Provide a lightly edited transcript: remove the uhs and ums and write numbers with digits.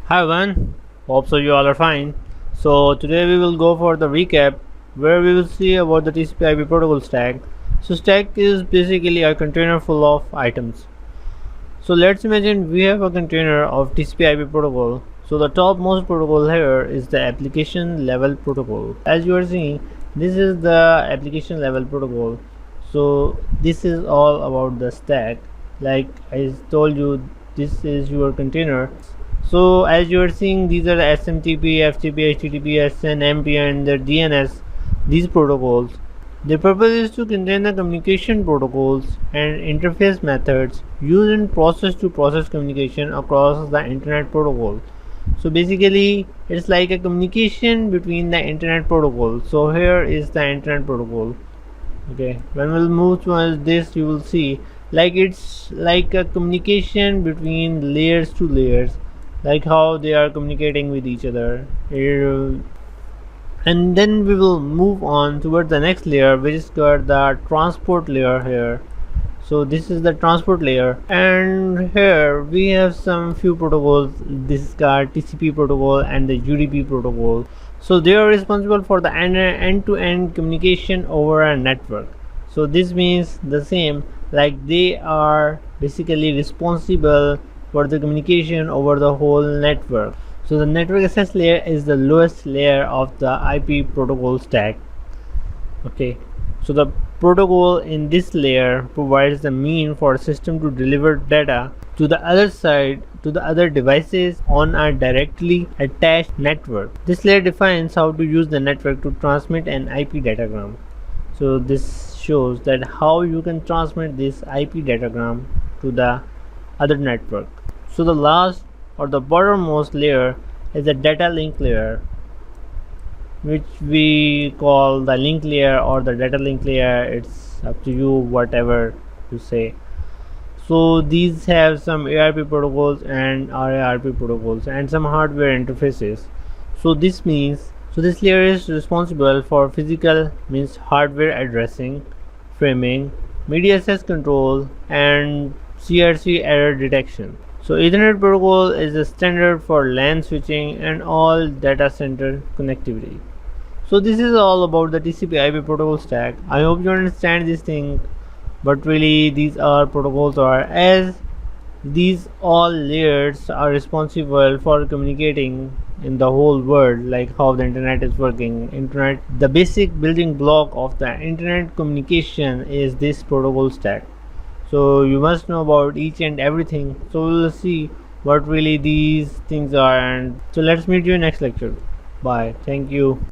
Hi everyone, hope so you all are fine. So today we will go for the recap where we will see about the TCP/IP protocol stack. So stack is basically a container full of items. So let's imagine we have a container of TCP/IP protocol. So the topmost protocol here is the application level protocol. As you are seeing, this is the application level protocol. So this is all about the stack. Like I told you, this is your container. So as you are seeing, these are the SMTP, FTP, HTTP, SN, MP and the DNS, these protocols. Their purpose is to contain the communication protocols and interface methods used in process-to-process communication across the internet protocol. So basically it's like a communication between the internet protocol. So here is the internet protocol. Okay, when we'll move towards this, you will see like it's like a communication between layers to layers, like how they are communicating with each other. And then we will move on towards the next layer, which is called the transport layer here. So this is the transport layer, and here we have some few protocols. This is called TCP protocol and the UDP protocol. So they are responsible for the end-to-end communication over a network. So this means the same, like they are basically responsible for the communication over the whole network. So the network access layer is the lowest layer of the IP protocol stack. Okay, so the protocol in this layer provides the mean for a system to deliver data to the other side, to the other devices on a directly attached network. This layer defines how to use the network to transmit an IP datagram. So this shows that how you can transmit this IP datagram to the other network. So the last or the bottommost layer is the data link layer, which we call the link layer or the data link layer. It's up to you, whatever you say. So these have some ARP protocols and RARP protocols and some hardware interfaces. So this means, so this layer is responsible for physical, means hardware addressing, framing, media access control and CRC error detection. So Ethernet protocol is a standard for LAN switching and all data center connectivity. So this is all about the TCP/IP protocol stack. I hope you understand this thing, but really these are protocols, or as these all layers are responsible for communicating in the whole world, like how the internet is working. Internet, the basic building block of the internet communication is this protocol stack. So you must know about each and everything. So we'll see what really these things are, and so let's meet you in next lecture. Bye, thank you.